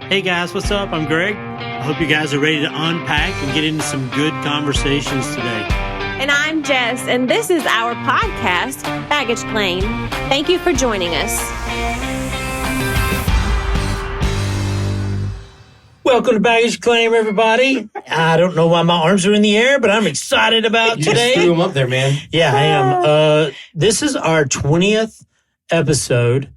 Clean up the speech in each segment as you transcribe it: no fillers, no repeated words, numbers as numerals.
Hey guys, what's up? I'm Greg. I hope you guys are ready to unpack and get into some good conversations today. And I'm Jess, and this is our podcast, Baggage Claim. Thank you for joining us. Welcome to Baggage Claim, everybody. I don't know why my arms are in the air, but I'm excited about today. You just threw them up there, man. Yeah, I am. This is our 20th episode.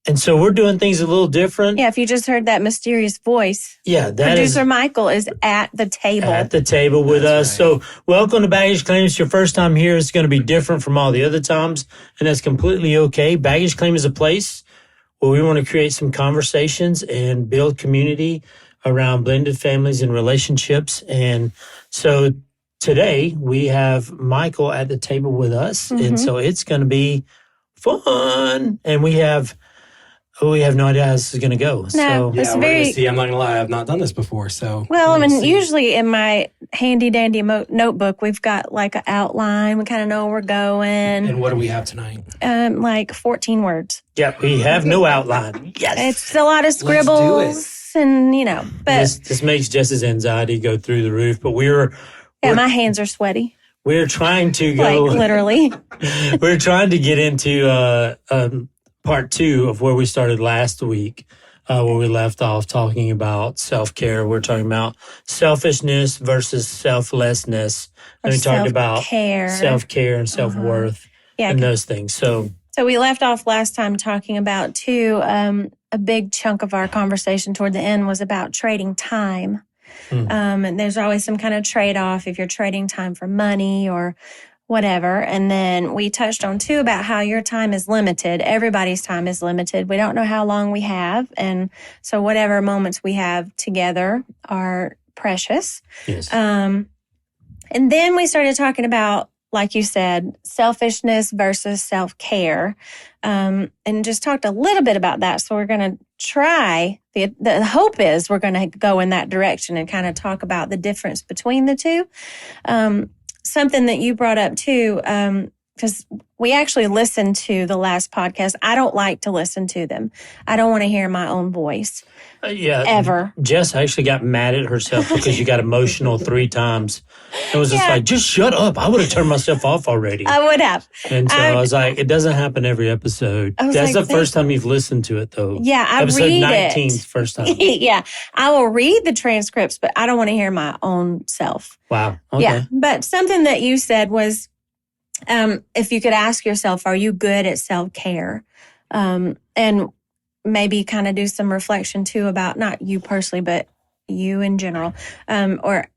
And so we're doing things a little different. Yeah, if you just heard that mysterious voice. Yeah, Producer Michael is at the table. At the table with us. Right. So welcome to Baggage Claim. It's your first time here. It's going to be different from all the other times, and that's completely okay. Baggage Claim is a place where we want to create some conversations and build community around blended families and relationships. And so today we have Michael at the table with us. Mm-hmm. And so it's going to be fun. And we have no idea how this is going to go. No, so yeah, we're going to see. I'm not going to lie. I've not done this before. So, well, I mean, usually in my handy dandy notebook, we've got like an outline. We kind of know where we're going. And what do we have tonight? Like 14 words. Yeah, we have no outline. Yes. It's a lot of scribbles and, but this makes Jess's anxiety go through the roof. But we're my hands are sweaty. We're trying to go. Like literally. We're trying to get into part 2 of where we started last week, where we left off talking about self-care. We're talking about selfishness versus selflessness. And we talked about self-care and self-worth and those things. So we left off last time talking about too, a big chunk of our conversation toward the end was about trading time. And there's always some kind of trade-off if you're trading time for money or whatever. And then we touched on too about how your time is limited. Everybody's time is limited. We don't know how long we have. And so whatever moments we have together are precious. Yes. And then we started talking about, like you said, selfishness versus self-care. And just talked a little bit about that. So we're going to try, the hope is we're going to go in that direction and kind of talk about the difference between the two. Something that you brought up too, because we actually listened to the last podcast. I don't like to listen to them. I don't want to hear my own voice. Ever. Jess actually got mad at herself because you got emotional 3 times. It was just like, just shut up. I would have turned myself off already. I would have. And so I was like, it doesn't happen every episode. That's the first time you've listened to it, though. Yeah, I Episode read 19 it. First time. Yeah, I will read the transcripts, but I don't want to hear my own self. Wow. Okay. Yeah, but something that you said was, if you could ask yourself, are you good at self-care? And maybe kind of do some reflection too about not you personally, but you in general. Or,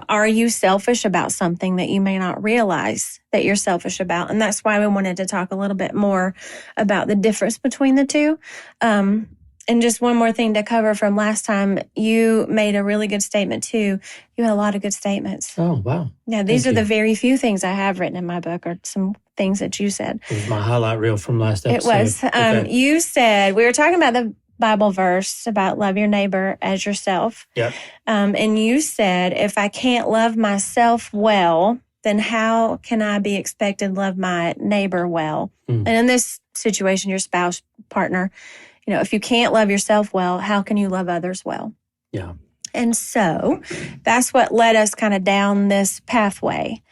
are you selfish about something that you may not realize that you're selfish about? And that's why we wanted to talk a little bit more about the difference between the two. And just one more thing to cover from last time, you made a really good statement too. You had a lot of good statements. Oh, wow. Yeah, these are the very few things I have written in my book or some things that you said. It was my highlight reel from last episode. It was. Okay. You said, we were talking about the Bible verse about love your neighbor as yourself. Yep. And you said, if I can't love myself well, then how can I be expected to love my neighbor well? And in this situation, your spouse, partner, if you can't love yourself well, how can you love others well? Yeah. And so that's what led us kind of down this pathway,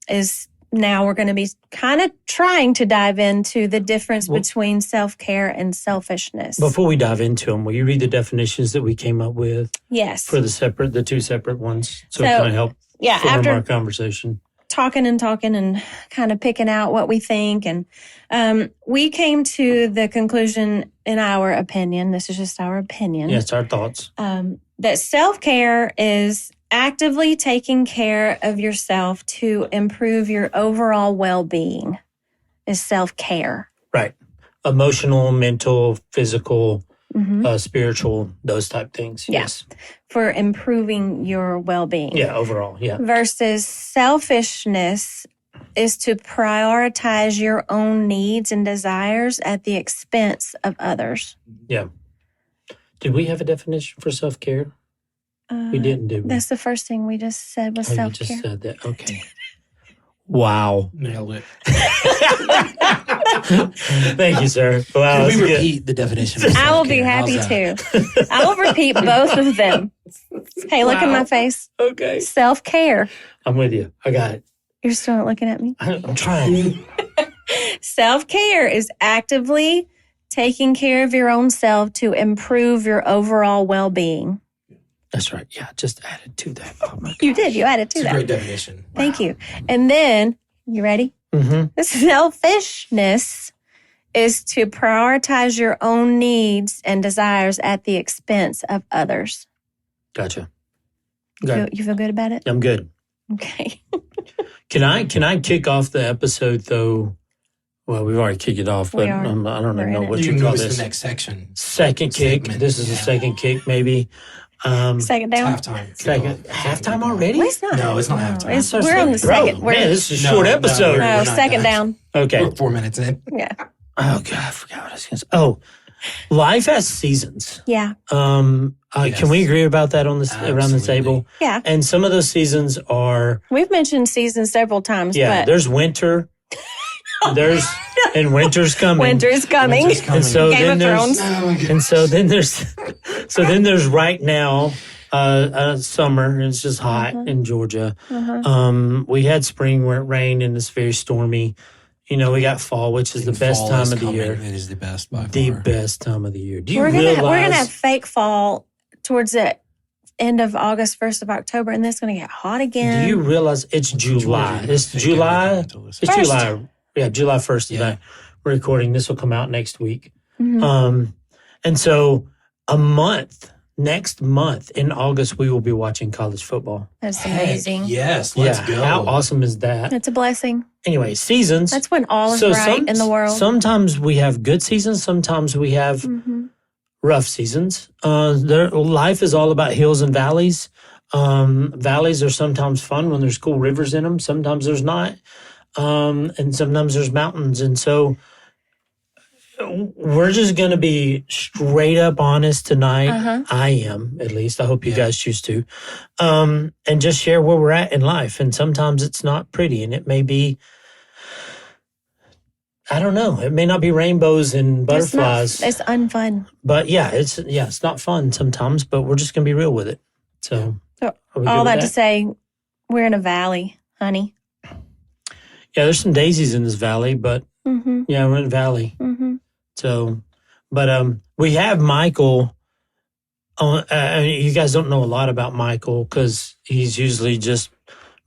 is now we're going to be kind of trying to dive into the difference between self-care and selfishness. Before we dive into them, will you read the definitions that we came up with? Yes. For the 2 separate ones. So it kind of help form our conversation. Talking and kind of picking out what we think. And we came to the conclusion, in our opinion, this is just our opinion. Yes, our thoughts. That self-care is actively taking care of yourself to improve your overall well-being is self-care. Right. Emotional, mental, physical, spiritual, those type things. Yeah. Yes. For improving your well-being. Yeah, overall, yeah. Versus selfishness is to prioritize your own needs and desires at the expense of others. Yeah. Did we have a definition for self-care? We didn't, did we? That's the first thing we just said was self-care. You just said that. Okay. Wow. Nailed it. Thank you, sir. Wow, Can that's we good. repeat the definition of I will be self-care? happy How's that? to. I will repeat both of them. Hey, look at Wow. my face. Okay. Self-care. I'm with you. I got it. You're still not looking at me. I'm trying. Self-care is actively taking care of your own self to improve your overall well-being. That's right. Yeah, just added to that. Oh, my You did. You added to It's a that. great definition. Thank you. And then, you ready? Mm-hmm. Selfishness is to prioritize your own needs and desires at the expense of others. Gotcha. You feel good about it? I'm good. Okay. Can I kick off the episode though? Well, we've already kicked it off, but We are. I don't We're even know in it. what You you can call move us to this. the next section. Second kick. Segment. This is the Yeah. second kick, maybe. Second down. Halftime. Second halftime already? Well, it's not. No, it's not halftime. It's, So we're on the slow. second. Bro, We're, man, this is a No, short no, episode. we're no, not second done. down. Okay. We're 4 minutes in. Yeah. Oh God, I forgot what I was going to say. Oh, life has seasons. Yeah. Yes. Can we agree about that on this around the Absolutely. table? Yeah. And some of those seasons are We've mentioned seasons several times, but There's winter. And winter's coming. winter is coming. Winter's coming. And so Game then of there's Thrones. Oh my God. and so then there's right now summer and it's just hot in Georgia. We had spring where it rained and it's very stormy. You know, we got fall, which is the best Fall time is of the coming. year. It is the best by The far. best time of the year. Do you We're realize? gonna have fake fall towards the end of August, 1st of October, and then it's gonna get hot again. Do you realize it's July? It's July. It's First. July. Yeah, July 1st Yeah. today. We're recording. This will come out next week. Mhm. And so next month in August, we will be watching college football. That's Heck, amazing. yes, let's go. How awesome is that? It's a blessing. Anyway, seasons. That's when all is So right in the world. Sometimes we have good seasons. Sometimes we have Mhm. rough seasons. Life is all about hills and valleys. Valleys are sometimes fun when there's cool rivers in them. Sometimes there's not. And sometimes there's mountains. And so we're just going to be straight up honest tonight. Uh-huh. I am, at least. I hope you Yeah. guys choose to. And just share where we're at in life. And sometimes it's not pretty and it may be, I don't know. It may not be rainbows and butterflies. It's unfun. But it's not fun sometimes, but we're just going to be real with it. So So, are we all good that with to say, we're in a valley, honey. Yeah, there's some daisies in this valley, but Mm-hmm. yeah, we're in a valley. Mm-hmm. So, but we have Michael. You guys don't know a lot about Michael because he's usually just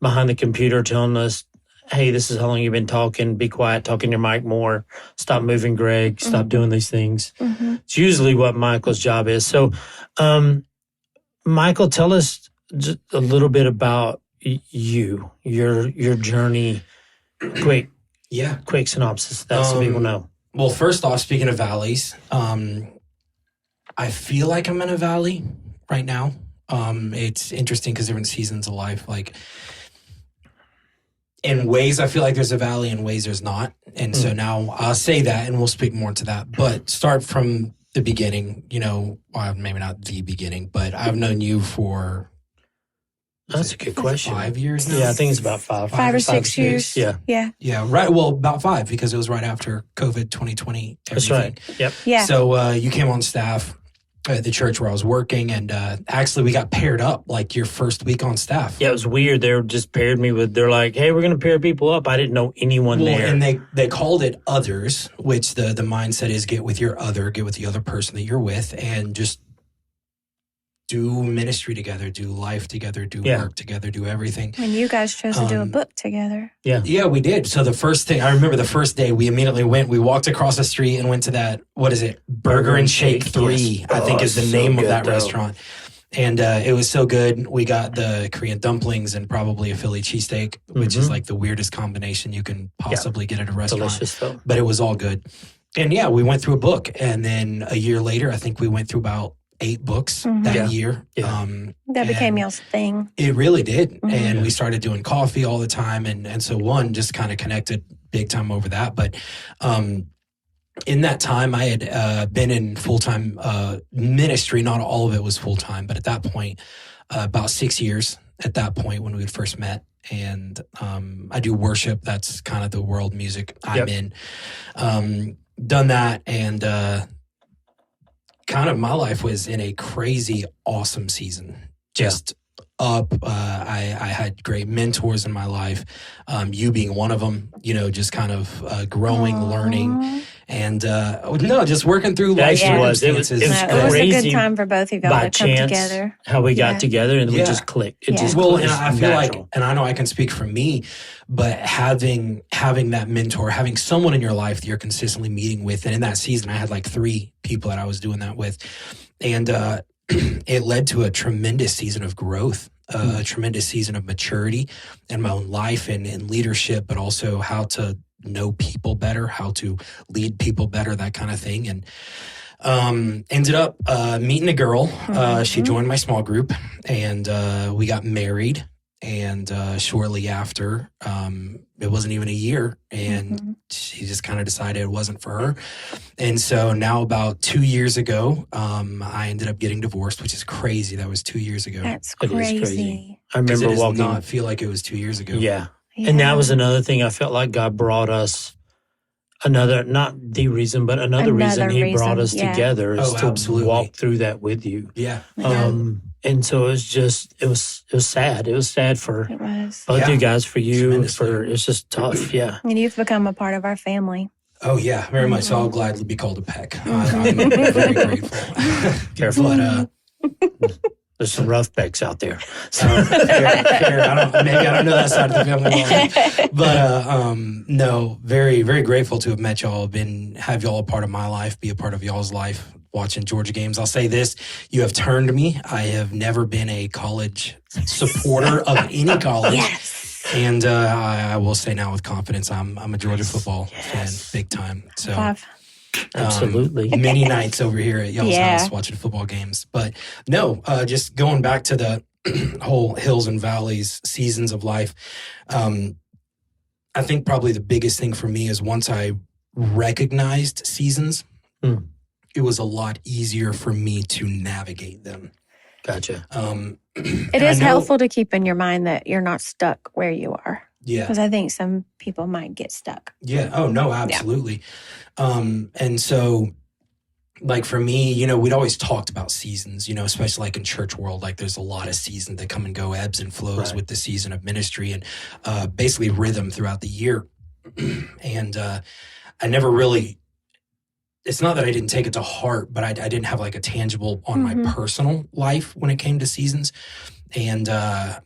behind the computer telling us, "Hey, this is how long you've been talking. Be quiet. Talk in your mic more. Stop moving, Greg. Stop doing these things." Mm-hmm. It's usually what Michael's job is. So, Michael, tell us just a little bit about your journey. Quick synopsis. That's so people know. Well, first off, speaking of valleys, I feel like I'm in a valley right now. It's interesting because different seasons of life, like in ways I feel like there's a valley, in ways there's not. And so now I'll say that and we'll speak more to that. But start from the beginning, well, maybe not the beginning, but I've known you for That's a good question. 5 years now? Yeah, I think it's about 5. 5 or 6 years. Yeah, Yeah. Yeah, right. Well, about 5 because it was right after COVID 2020. that's everything. right. Yep. Yeah. So you came on staff at the church where I was working, and actually we got paired up like your first week on staff. Yeah, it was weird. They just paired me with. They're like, "Hey, we're going to pair people up." I didn't know anyone Well, there. and they called it others, which the mindset is get with the other person that you're with, and just do ministry together, do life together, do work together, do everything. And you guys chose to do a book together. Yeah, we did. So the first thing, I remember the first day we immediately we walked across the street and went to that, what is it? Burger and Shake 3, yes. I think is the So name of good, that though. restaurant. And it was so good. We got the Korean dumplings and probably a Philly cheesesteak, which is like the weirdest combination you can possibly get at a restaurant. Delicious though. But it was all good. And yeah, we went through a book. And then a year later, I think we went through about 8 books that year. Yeah. That became and y'all's thing. It really did. Mhm. And we started doing coffee all the time. And so one just kind of connected big time over that. But in that time, I had been in full-time ministry. Not all of it was full-time, but at that point, about 6 years at that point when we had first met. and I do worship. That's kind of the world music I'm in. Done that, and kind of my life was in a crazy, awesome season. Just up. I had great mentors in my life. You being one of them, just kind of growing, learning, and just working through life circumstances. It was a good time for both of y'all to come together. How we got together, and we just clicked. It just and I feel like, and I know I can speak for me, but having that mentor, having someone in your life that you're consistently meeting with, and in that season, I had like 3 people that I was doing that with, and it led to a tremendous season of growth, a tremendous season of maturity in my own life and in leadership, but also how to know people better, how to lead people better, that kind of thing. And ended up meeting a girl. She joined my small group, and we got married. And shortly after, it wasn't even a year, and she just kind of decided it wasn't for her. And so now about 2 years ago, I ended up getting divorced, which is crazy. That was 2 years ago. That's crazy. I remember walking. Not feel like it was 2 years ago. Yeah. And that was another thing. I felt like God brought us not the reason, but another reason He brought us together is to walk through that with you. Yeah. And so it was sad. It was sad for both you guys, for you, it's just tough. Yeah. And you've become a part of our family. Oh yeah, very much so. I'll gladly be called a peck. I'm very grateful. Careful. But, there's some rough pecks out there. So. Fair. Maybe I don't know that side of the family. But no, very, very grateful to have met y'all, have y'all a part of my life, be a part of y'all's life, watching Georgia games. I'll say this, you have turned me. I have never been a college supporter of any college. Yes. And I will say now with confidence, I'm a Georgia football fan, big time. So. Absolutely. Many nights over here at y'all's house watching football games. But no, just going back to the whole hills and valleys, seasons of life. I think probably the biggest thing for me is once I recognized seasons, it was a lot easier for me to navigate them. Gotcha. It is helpful to keep in your mind that you're not stuck where you are. Yeah. Because I think some people might get stuck. Yeah. Oh, no, absolutely. And so, like for me, we'd always talked about seasons, especially like in church world, like there's a lot of seasons that come and go, ebbs and flows with the season of ministry and basically rhythm throughout the year. And I never really, it's not that I didn't take it to heart, but I didn't have like a tangible on my personal life when it came to seasons. And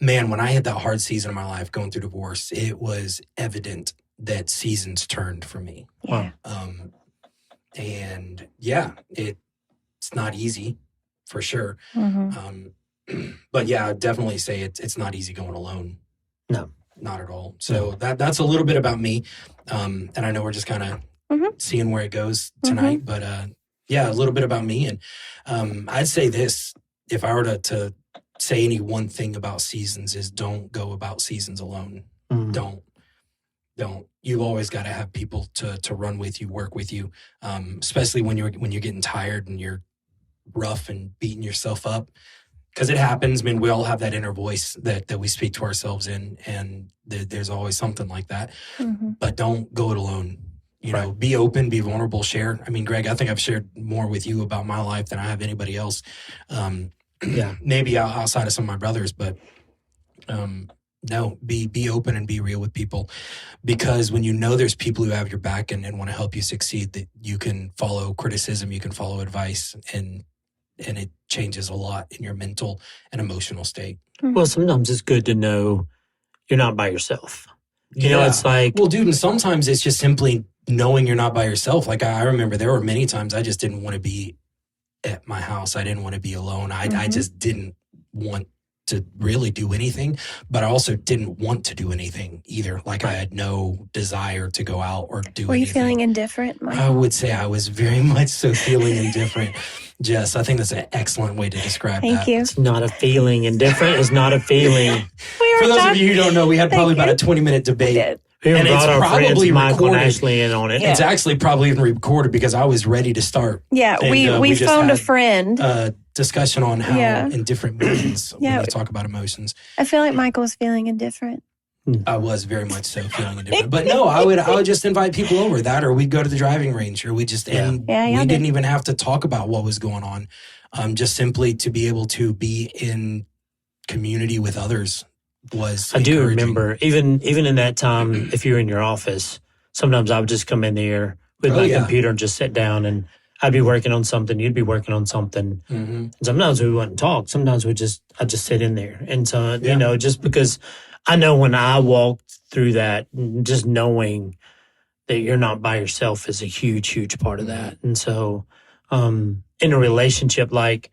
man, when I had that hard season of my life going through divorce, it was evident that seasons turned for me. Yeah. And yeah, it's not easy for sure. But yeah, I'd definitely say it's not easy going alone. No, not at all. So that's a little bit about me. And I know we're just kind of seeing where it goes tonight, but yeah, a little bit about me. And I'd say this, if I were to say any one thing about seasons is don't go about seasons alone. Don't. You've always got to have people to run with you, work with you, especially when you're getting tired and you're rough and beating yourself up. Because it happens. I mean, we all have that inner voice that we speak to ourselves in, and there's always something like that. But don't go it alone. Be open, be vulnerable, share. I mean, Greg, I think I've shared more with you about my life than I have anybody else. Maybe outside of some of my brothers, but no, be open and be real with people, because when there's people who have your back and want to help you succeed, that you can follow criticism, you can follow advice, and it changes a lot in your mental and emotional state. Well, sometimes it's good to know you're not by yourself. It's like, well, dude, and sometimes it's just simply knowing you're not by yourself. Like I remember there were many times I just didn't want to be at my house. I didn't want to be alone. I just didn't want to really do anything, but I also didn't want to do anything either. Like I had no desire to go out or do anything. Were you feeling indifferent, Mike? I would say I was very much so feeling indifferent. Jess, I think that's an excellent way to describe that. Thank you. It's not a feeling. Indifferent is not a feeling. For those of you who don't know, we had probably about a 20-minute debate. And it's probably Michael and Ashley in on it. Yeah. It's actually probably even recorded because I was ready to start. Yeah, and, we phoned a friend. Discussion on how in different emotions when we talk about emotions. I feel like Michael was feeling indifferent. I was very much so feeling indifferent. But no, I would just invite people over that, or we'd go to the driving range, or we just, and we didn't even have to talk about what was going on. Just simply to be able to be in community with others was I do remember, even in that time, if you're in your office, sometimes I would just come in there with my computer and just sit down, and I'd be working on something, you'd be working on something. And sometimes we wouldn't talk. Sometimes I'd just sit in there. And so, you know, just because I know when I walked through that, just knowing that you're not by yourself is a huge, huge part of that. And so, in a relationship, like,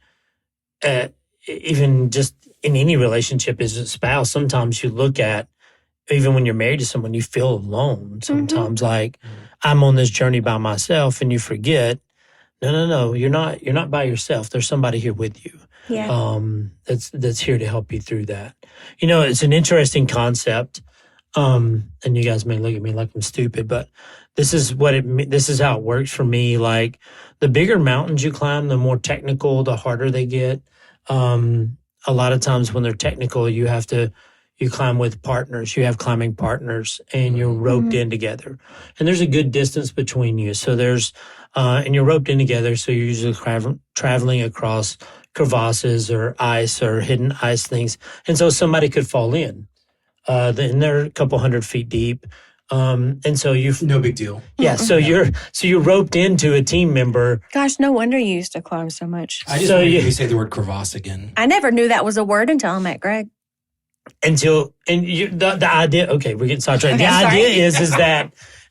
even just in any relationship as a spouse, sometimes you look at, even when you're married to someone, you feel alone. Sometimes like I'm on this journey by myself, and you forget, no, you're not by yourself. There's somebody here with you. Yeah. That's here to help you through that. You know, it's an interesting concept. And you guys may look at me like I'm stupid, but this is how it works for me. Like, the bigger mountains you climb, the more technical, the harder they get. A lot of times when they're technical, you climb with partners. You have climbing partners, and you're roped in together. And there's a good distance between you. So and you're roped in together. So you're usually traveling across crevasses or ice or hidden ice things. And so somebody could fall in. And they're a couple 100 feet deep. And so no big deal. Yeah. So you're roped into a team member. Gosh, no wonder you used to climb so much. I just heard you say the word crevasse again. I never knew that was a word until I met Greg. The idea, okay, we're getting sidetracked. Okay, the idea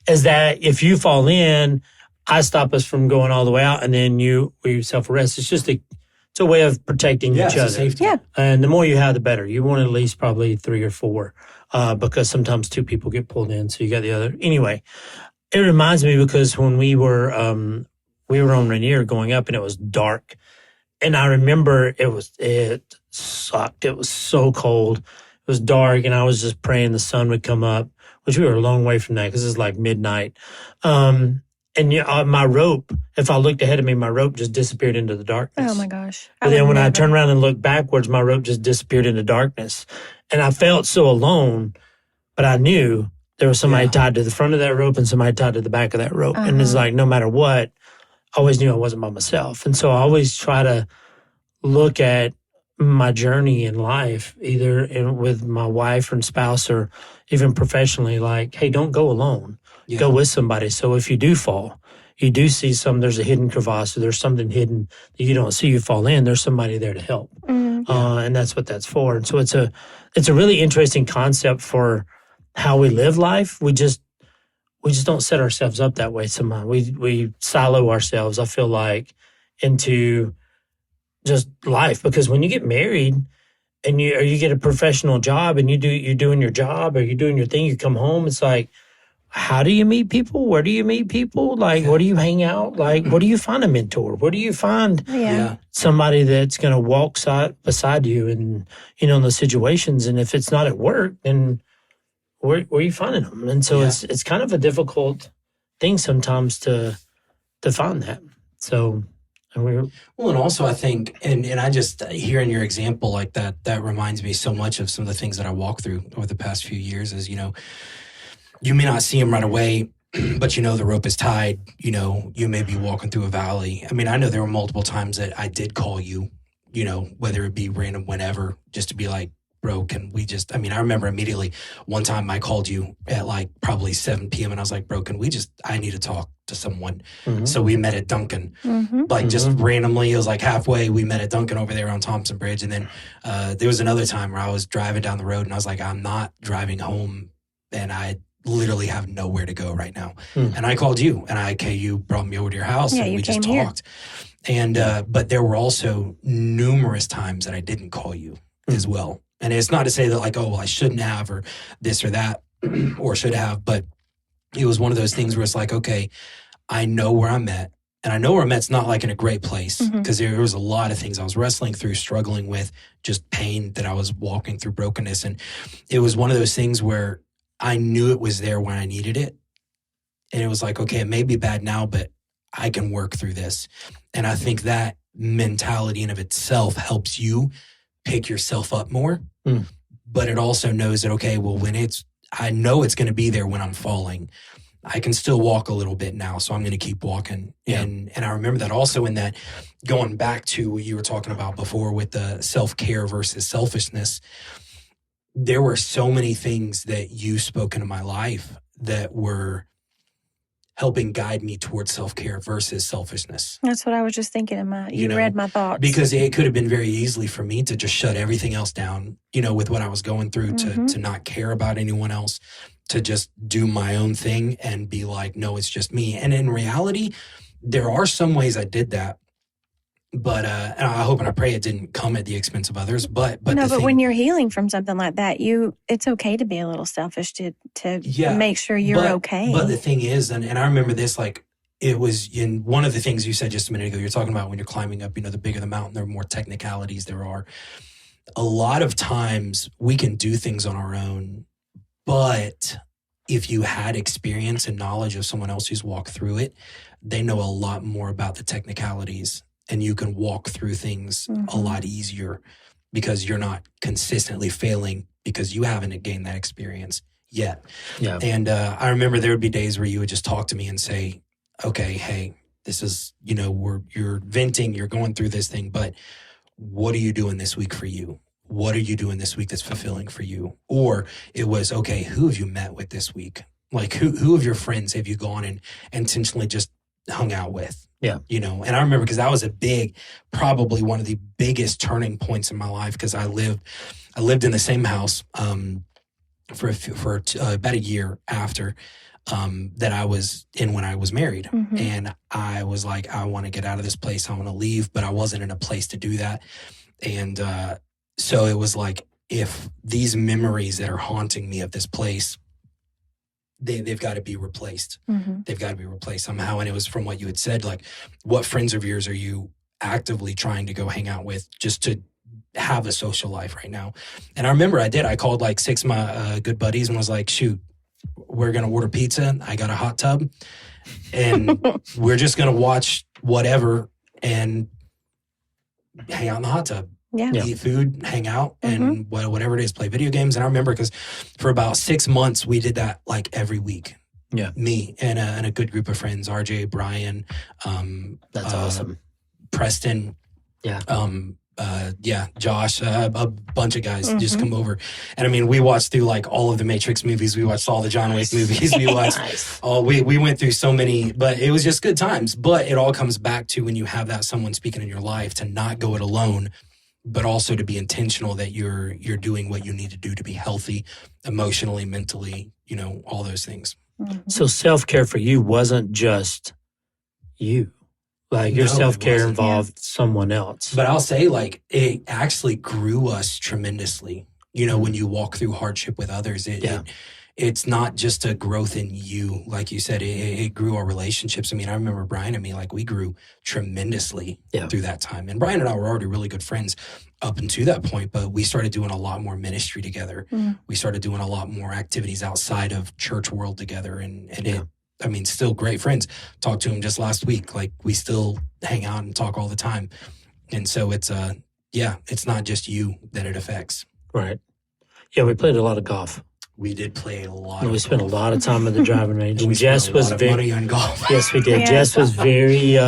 is that if you fall in, I stop us from going all the way out, and then we self-arrest. It's just it's a way of protecting each other. Safety. Yeah. And the more you have, the better. You want at least probably 3 or 4, because sometimes 2 people get pulled in, so you got the other. Anyway, it reminds me because when we were on Rainier going up, and it was dark, and I remember it sucked. It was so cold. It was dark, and I was just praying the sun would come up, which we were a long way from that because it's like midnight. And my rope, if I looked ahead of me, my rope just disappeared into the darkness. Oh my gosh. But then when I turned around and looked backwards, my rope just disappeared into darkness. And I felt so alone, but I knew there was somebody tied to the front of that rope and somebody tied to the back of that rope. And it's like, no matter what, I always knew I wasn't by myself. And so I always try to look at my journey in life, either with my wife and spouse or even professionally, like, hey, don't go alone. Yeah. Go with somebody. So if you do fall, you do see there's a hidden crevasse, or there's something hidden that you don't see, you fall in, there's somebody there to help. And that's what that's for. And so it's a really interesting concept for how we live life. We just don't set ourselves up that way somehow. We silo ourselves, I feel like, into just life, because when you get married and you get a professional job and you're doing your job or you're doing your thing, you come home, it's like, how do you meet people? Where do you meet people? Like, where do you hang out? Like, where do you find a mentor? Where do you find somebody that's going to walk beside you and, in those situations? And if it's not at work, then where are you finding them? And so it's kind of a difficult thing sometimes to find that. So, and also I think, and I just, hearing your example like that reminds me so much of some of the things that I walked through over the past few years is, you may not see them right away, but the rope is tied. You may be walking through a valley. I mean, I know there were multiple times that I did call you, whether it be random, whenever, just to be like, bro, can we just, I remember immediately one time I called you at like probably 7 p.m. and I was like, bro, I need to talk to someone. So we met at Duncan, just randomly. It was like halfway. We met at Duncan over there on Thompson Bridge. And then there was another time where I was driving down the road and I was like, I'm not driving home and I literally have nowhere to go right now. And I called you and you brought me over to your house and we just talked. And, but there were also numerous times that I didn't call you as well. And it's not to say that like, oh, well, I shouldn't have, or this or that, or should have, but it was one of those things where it's like, okay, I know where I'm at. And I know where I'm at's not like in a great place, because there was a lot of things I was wrestling through, struggling with, just pain that I was walking through, brokenness. And it was one of those things where I knew it was there when I needed it. And it was like, okay, it may be bad now, but I can work through this. And I think that mentality in of itself helps you pick yourself up more. But it also knows that, okay, well, when it's I know it's going to be there when I'm falling. I can still walk a little bit now, so I'm going to keep walking. Yeah. And I remember that also in that, going back to what you were talking about before with the self-care versus selfishness, there were so many things that you spoke into my life that were helping guide me towards self-care versus selfishness. That's what I was just thinking in my, you know, read my thoughts. Because it could have been very easily for me to just shut everything else down, with what I was going through, to not care about anyone else, to just do my own thing and be like, no, it's just me. And in reality, there are some ways I did that. But and I hope and I pray it didn't come at the expense of others. But when you're healing from something like that, it's okay to be a little selfish to make sure you're okay. But the thing is, and I remember this, like, it was in one of the things you said just a minute ago, you're talking about when you're climbing up, the bigger the mountain, there are more technicalities there are. A lot of times we can do things on our own, but if you had experience and knowledge of someone else who's walked through it, they know a lot more about the technicalities. And you can walk through things a lot easier because you're not consistently failing because you haven't gained that experience yet. Yeah. And I remember there would be days where you would just talk to me and say, okay, hey, this is, you're venting, you're going through this thing, but what are you doing this week for you? What are you doing this week that's fulfilling for you? Or it was, okay, who have you met with this week? Like who of your friends have you gone and intentionally just hung out with? Yeah. And I remember because that was probably one of the biggest turning points in my life, because I lived in the same house for about a year after that I was in when I was married. And I was like, I want to get out of this place. I want to leave, but I wasn't in a place to do that. And so it was like, if these memories that are haunting me of this place, they've got to be replaced. They've got to be replaced somehow. And it was from what you had said, like, what friends of yours are you actively trying to go hang out with just to have a social life right now? And I remember I called like 6 of my good buddies and was like, shoot, we're going to order pizza. I got a hot tub and we're just going to watch whatever and hang out in the hot tub. Yeah. Eat food, hang out, and whatever it is, play video games. And I remember because for about 6 months, we did that like every week. Yeah. Me and a good group of friends, RJ, Brian. That's awesome. Preston. Yeah. Josh, a bunch of guys just come over. And I mean, we watched through like all of the Matrix movies. We watched all the John Wick movies. We watched we went through so many, but it was just good times. But it all comes back to when you have that someone speaking in your life, to not go it alone, but also to be intentional that you're doing what you need to do to be healthy emotionally, mentally, all those things. So self-care for you wasn't just you. Like your self-care involved someone else. But I'll say, like, it actually grew us tremendously. When you walk through hardship with others, it's not just a growth in you. Like you said, it grew our relationships. I mean, I remember Brian and me, like, we grew tremendously through that time. And Brian and I were already really good friends up until that point, but we started doing a lot more ministry together. We started doing a lot more activities outside of church world together. And still great friends. Talked to him just last week. Like, we still hang out and talk all the time. And so it's not just you that it affects. Right. Yeah, we played a lot of golf. We did play a lot. We spent a lot of time at the driving range. And Jess was spent a lot of money on golf. Yes, we did. Jess was very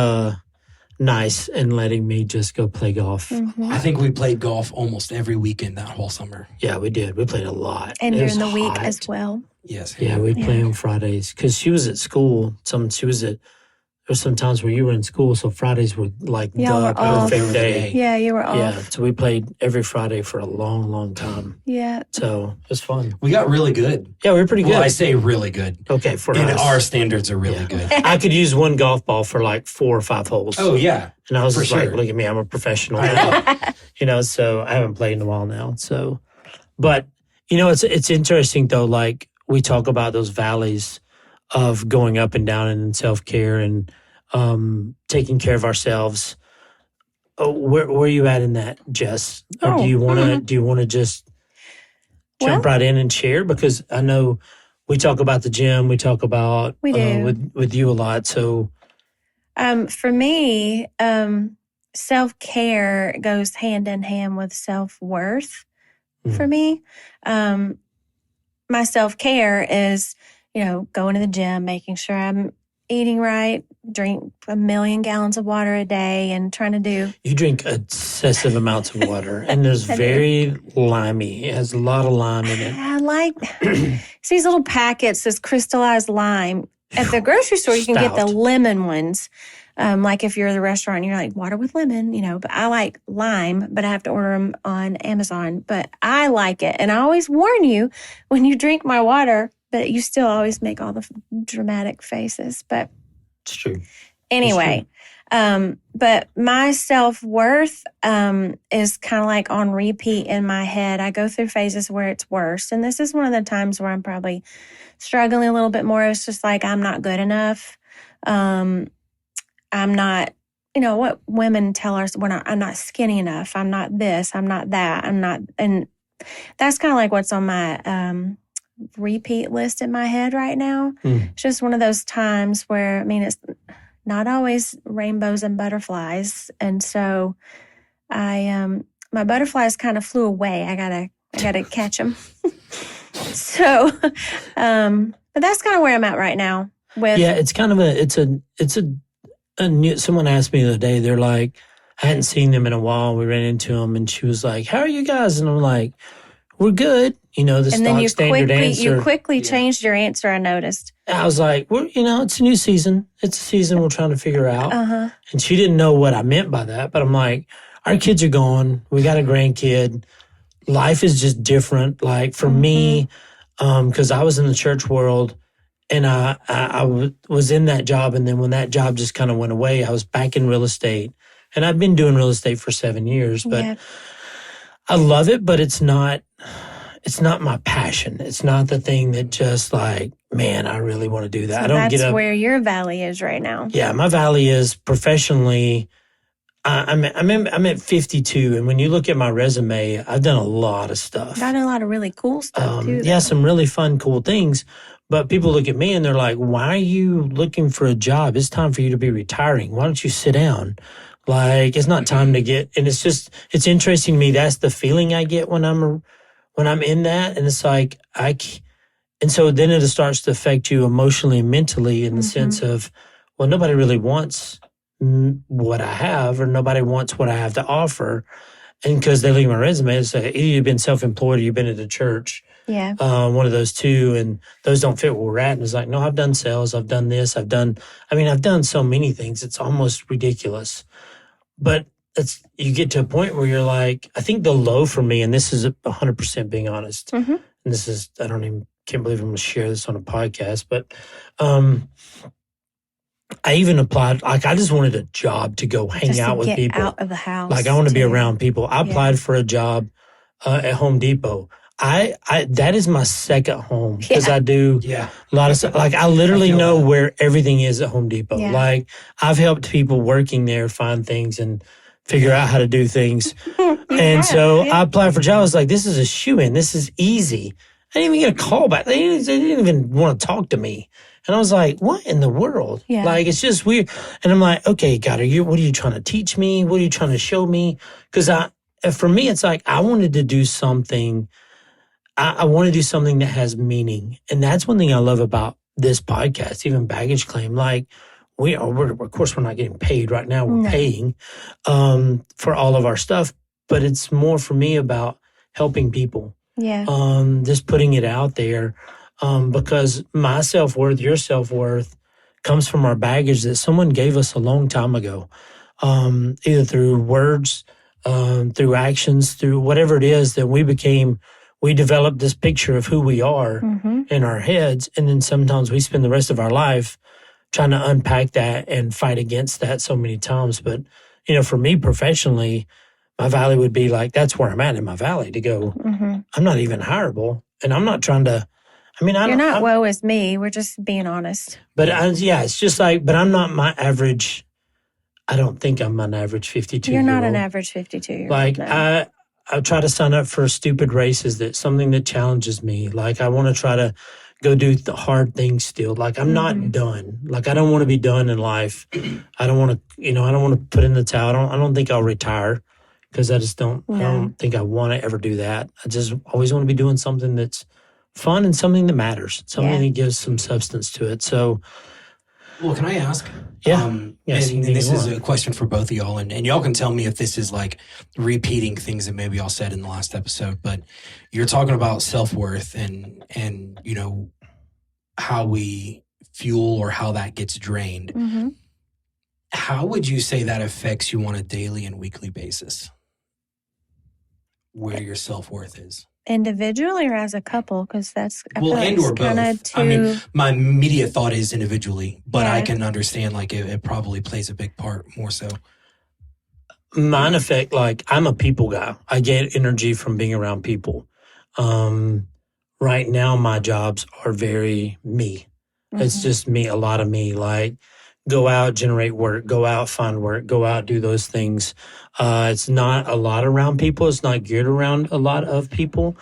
nice in letting me just go play golf. I think we played golf almost every weekend that whole summer. Yeah, we did. We played a lot. And during the week as well. Yes. Yeah, we'd play on Fridays because she was at school. There's some times where you were in school, so Fridays were like the perfect day. Yeah, you were off. Yeah, so we played every Friday for a long, long time. Yeah. So it was fun. We got really good. Yeah, we were pretty good. Well, I say really good. Okay, for us. us. Our standards are really good. I could use one golf ball for like 4 or 5 holes. Oh, yeah. And I was just like, look at me, I'm a professional now. So I haven't played in a while now. So, but, it's interesting though, like we talk about those valleys of going up and down and in self-care and taking care of ourselves. Where are you at in that, Jess? Or do you want to just jump right in and share? Because I know we talk about the gym, we talk about with you a lot. So, for me, self-care goes hand in hand with self-worth. For me, my self-care is, going to the gym, making sure I'm eating right, drink 1 million gallons of water a day, and trying to do. You drink excessive amounts of water, and there's very limey. It has a lot of lime in it. I like it's these little packets, this crystallized lime. At the grocery store, you can get the lemon ones. Like if you're at the restaurant and you're like, water with lemon, but I like lime, but I have to order them on Amazon. But I like it. And I always warn you when you drink my water, but you still always make all the dramatic faces. But it's true. Anyway, but my self-worth is kind of like on repeat in my head. I go through phases where it's worse. And this is one of the times where I'm probably struggling a little bit more. It's just like I'm not good enough. I'm not, what women tell us, I'm not skinny enough. I'm not this. I'm not that. I'm not. And that's kind of like what's on my repeat list in my head right now. It's just one of those times where, it's not always rainbows and butterflies. And so my butterflies kind of flew away. I gotta catch them. So, but that's kind of where I'm at right now. It's kind of a new, someone asked me the other day, they're like, I hadn't seen them in a while. We ran into them and she was like, how are you guys? And I'm like, we're good. The stock standard answer. You quickly changed your answer, I noticed. I was like, well, it's a new season. It's a season we're trying to figure out. Uh-huh. And she didn't know what I meant by that. But I'm like, our kids are gone. We got a grandkid. Life is just different. Like for me, because I was in the church world and I was in that job. And then when that job just kind of went away, I was back in real estate. And I've been doing real estate for 7 years. But I love it, but it's not my passion. It's not the thing that just like, man, I really want to do that. So I don't that's where your valley is right now. Yeah, my valley is professionally. I'm at 52, and when you look at my resume, I've done a lot of stuff. Done a lot of really cool stuff too. Yeah, some really fun, cool things. But people look at me and they're like, "Why are you looking for a job? It's time for you to be retiring. Why don't you sit down?" Like it's not time to get. And it's interesting to me. That's the feeling I get when I'm in that, and it's like and so then it starts to affect you emotionally and mentally in the sense of, well, nobody really wants what I have, or nobody wants what I have to offer, and because they look at my resume and say, either you've been self-employed or you've been at a church, one of those two, and those don't fit where we're at. And it's like, no, I've done sales, I've done this, I've done so many things, it's almost ridiculous, but you get to a point where you're like, I think the low for me, and this is 100% being honest, and this is, can't believe I'm going to share this on a podcast, but I even applied, like I just wanted a job to go hang out with people. Out of the house. Like I want to be around people. I applied for a job at Home Depot. That is my second home because I do a lot of stuff. Like I literally know where everything is at Home Depot. Yeah. Like I've helped people working there find things and figure out how to do things. And so I applied for a job. I was like, this is a shoo-in. This is easy. I didn't even get a call back. They didn't even want to talk to me. And I was like, what in the world? Yeah. Like, it's just weird. And I'm like, okay, God, what are you trying to teach me? What are you trying to show me? Because for me, it's like, I wanted to do something. I want to do something that has meaning. And that's one thing I love about this podcast, even Baggage Claim. Like, of course, we're not getting paid right now. We're paying for all of our stuff. But it's more for me about helping people. Yeah. Just putting it out there. Because my self-worth, your self-worth comes from our baggage that someone gave us a long time ago, either through words, through actions, through whatever it is that we developed this picture of who we are in our heads. And then sometimes we spend the rest of our life trying to unpack that and fight against that so many times. But, for me professionally, my valley would be like, that's where I'm at in my valley to go. I'm not even hireable, and I'm not trying to. You're not woe is me. We're just being honest. But it's just like, but I'm not my average. I don't think I'm an average 52. You're not an average 52. Like no. I try to sign up for stupid races, something that challenges me. Like I want to try to go do the hard things still. Like I'm not done. Like I don't want to be done in life. I don't want to, I don't want to put in the towel. I don't think I'll retire because I just don't. No. I don't think I want to ever do that. I just always want to be doing something that's fun and something that matters, something Yeah. that gives some substance to it. So, Well, can I ask? Yeah. Yes, and this is a question for both of y'all, and y'all can tell me if this is like repeating things that maybe y'all said in the last episode, but you're talking about self-worth and you know, how we fuel or how that gets drained. Mm-hmm. How would you say that affects you on a daily and weekly basis? Where your self-worth is? Individually or as a couple? Because that's Well, and or both. Too, I mean, my immediate thought is individually, but I Yeah. can understand like it probably plays a big part more so. mine affect, like, I'm a people guy. I get energy from being around people. Right now, my jobs are very me. It's just me, a lot of me. Like, go out, generate work, go out, find work, go out, do those things. It's not a lot around people. It's not geared around a lot of people.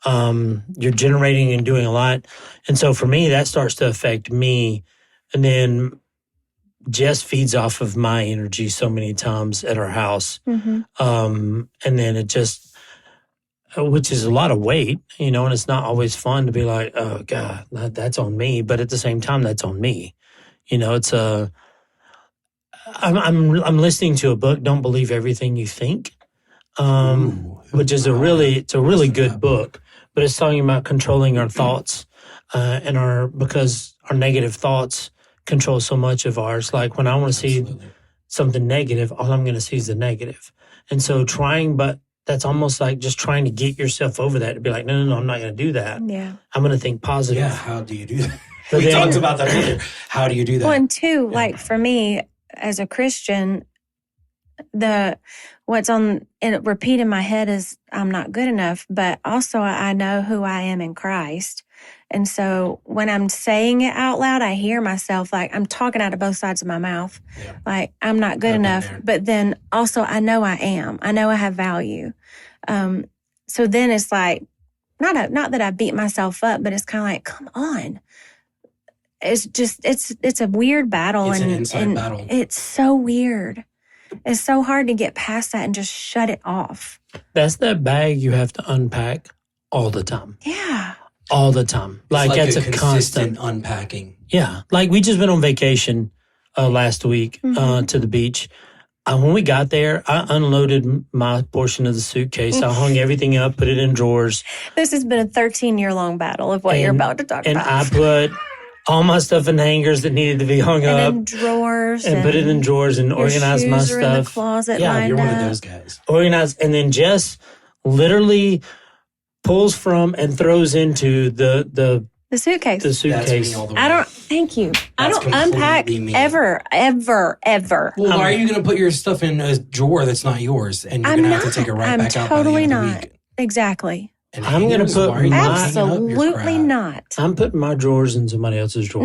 You're generating and doing a lot. And so for me, that starts to affect me. And then Jess feeds off of my energy so many times at our house. Mm-hmm. And then it just, which is a lot of weight, you know, and it's not always fun to be like, oh God, that's on me. But at the same time, that's on me. You know, it's I'm listening to a book, Don't Believe Everything You Think, which is it's a really good book, but it's talking about controlling our thoughts, because our negative thoughts control so much of ours. Like when I want to see something negative, all I'm going to see is the negative. And so but that's almost like just trying to get yourself over that, to be like, no, I'm not going to do that. Yeah. I'm going to think positive. Yeah, how do you do that? But We then- talked about that earlier. How do you do that? Well, and two, like for me as a Christian, what's on and repeat in my head is I'm not good enough, but also I know who I am in Christ. And so when I'm saying it out loud, I hear myself like I'm talking out of both sides of my mouth. Yeah. Like I'm not good I've been enough, there. but then also I know I am. I know I have value. So then it's like not that I beat myself up, but it's kind of like, come on. It's just it's a weird battle. It's an and inside battle. It's so weird. It's so hard to get past that and just shut it off. That's that bag you have to unpack all the time. Yeah. All the time. Like that's a consistent constant. unpacking. Yeah. Like we just went on vacation last week Mhm. to the beach. When we got there, I unloaded my portion of the suitcase. I hung everything up, put it in drawers. This has been a 13-year-long battle of what you're about to talk And about. I put all my stuff in hangers that needed to be hung and up in drawers. and put it in drawers and your organize my shoes are in the stuff. closet Yeah, lined You're one up. of those guys. Organize. And then Jess literally pulls from and throws into the The suitcase. That's suitcase. me all the way. I don't, thank you. I That's don't unpack completely me. ever. Well, why are you going to put your stuff in a drawer that's not yours, and you're I'm going to have to not. take it right I'm back out totally by the end not. of the week? Exactly. And I'm gonna hangers, put why are you hanging up your Absolutely crap? not. I'm putting my drawers in somebody else's drawer.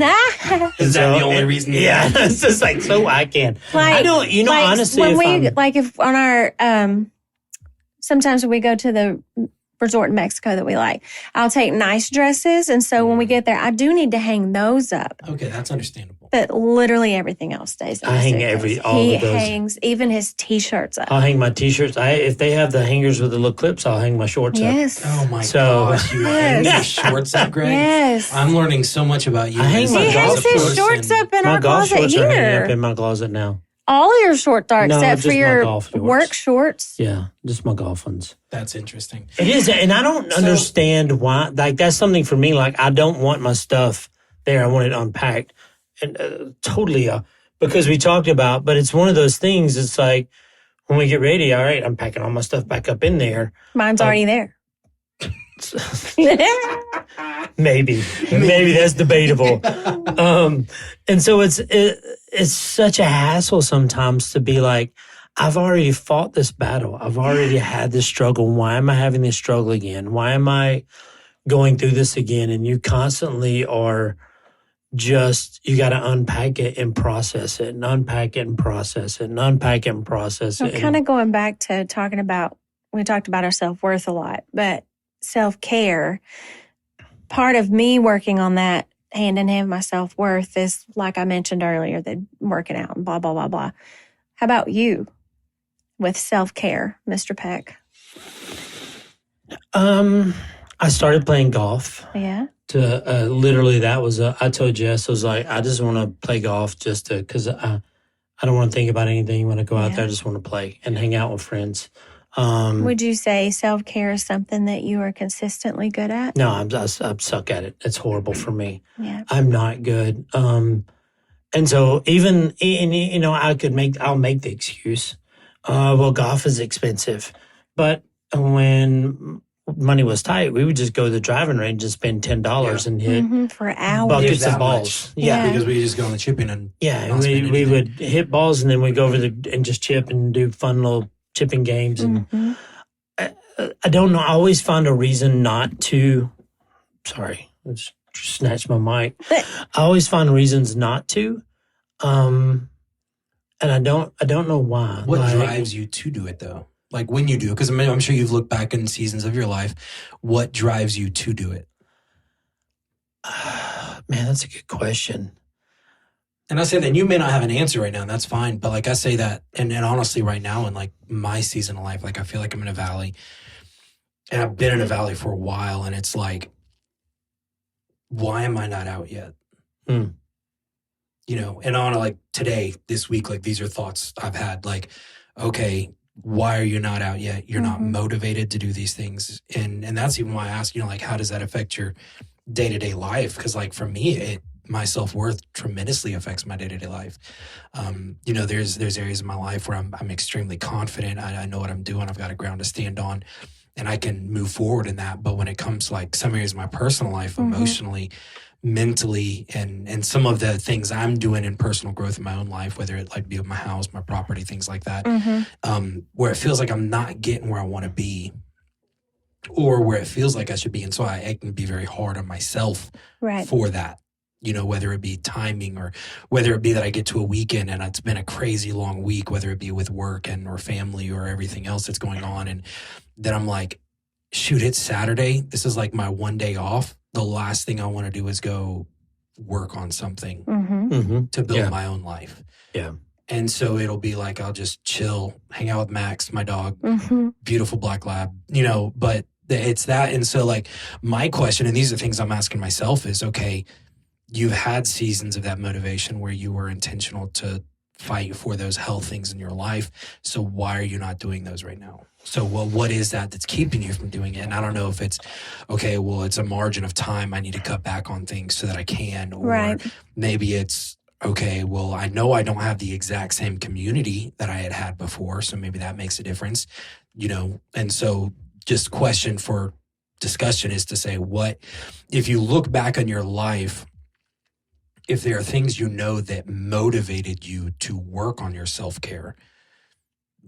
Is that the only reason? You Yeah, it's just like so I can. I don't. You know, like honestly, when if we I'm, if on our sometimes when we go to the resort in Mexico that we like, I'll take nice dresses, and so when we get there, I do need to hang those up. Okay, that's understandable. But literally everything else stays in I the hang suitcase. all He of those. hangs even his t-shirts up. I'll hang my t-shirts. If they have the hangers with the little clips, I'll hang my shorts up. Yes. Oh my So- gosh, you hang your shorts up, Greg? Yes. I'm learning so much about you. I hang as my He a golf hangs his person. shorts up in My our golf closet shorts are hanging up here. in my closet now. All your shorts are No, except for just my your golf shorts. work shorts. Yeah, just my golf ones. That's interesting. It is, and I don't understand why. Like that's something for me. Like I don't want my stuff there. I want it unpacked, and totally because we talked about. But it's one of those things. It's like when we get ready. All right, I'm packing all my stuff back up in there. Mine's already there. Maybe that's debatable. And so it's such a hassle sometimes to be like, I've already fought this battle. I've already had this struggle. Why am I having this struggle again? Why am I going through this again? And you constantly are you got to unpack it and process it and unpack it and process it and unpack it and process it. Kind of going back to we talked about our self-worth a lot, but self-care, part of me working on that hand in hand with my self-worth is, like I mentioned earlier, the working out and blah, blah, blah, blah. How about you with self-care, Mr. Peck? I I started playing golf. Yeah. To literally, that was I told Jess, I was like, I just want to play golf just to, because I don't want to think about anything. When I go out there, I just want to play and hang out with friends. Would you say self-care is something that you are consistently good at? No, I suck at it. It's horrible for me. Yeah. I'm not good. And so even, you know, I'll make the excuse, well, golf is expensive. But when money was tight, we would just go to the driving range and spend $10 and hit for hours. buckets of balls. Yeah. Because we just go on the chipping and we would hit balls, and then we'd go over and just chip and do fun little chipping games. And I don't know. I always find a reason not to. Sorry, I just snatched my mic. I always find reasons not to, and I don't know why. What drives you to do it though? Like when you do, because I'm sure you've looked back in seasons of your life. What drives you to do it? Man, that's a good question. And I say that, and you may not have an answer right now, and that's fine. But like I say that, and honestly, right now in like my season of life, like I feel like I'm in a valley, and I've been in a valley for a while, and it's like, why am I not out yet? You know, and on like today, this week, like these are thoughts I've had. Like, okay, why are you not out yet? You're not motivated to do these things, and that's even why I ask, you know, like how does that affect your day-to-day life? Because like for me, my self-worth tremendously affects my day-to-day life. You know, there's areas in my life where I'm extremely confident. I know what I'm doing. I've got a ground to stand on, and I can move forward in that. But when it comes to like some areas of my personal life, emotionally, mentally, and some of the things I'm doing in personal growth in my own life, whether it like be with my house, my property, things like that, where it feels like I'm not getting where I want to be, or where it feels like I should be. And so I can be very hard on myself for that. You know, whether it be timing or whether it be that I get to a weekend and it's been a crazy long week, whether it be with work and or family or everything else that's going on. And then I'm like, shoot, it's Saturday. This is like my one day off. The last thing I want to do is go work on something to build my own life. Yeah. And so it'll be like, I'll just chill, hang out with Max, my dog, beautiful black lab, you know, but it's that. And so like my question, and these are things I'm asking myself is, okay, you've had seasons of that motivation where you were intentional to fight for those health things in your life. So why are you not doing those right now? So what is that that's keeping you from doing it? And I don't know if it's, okay, well, it's a margin of time. I need to cut back on things so that I can, or maybe it's, okay, well, I know I don't have the exact same community that I had before. So maybe that makes a difference, you know? And so just question for discussion is to say, what, if you look back on your life, if there are things you know that motivated you to work on your self-care,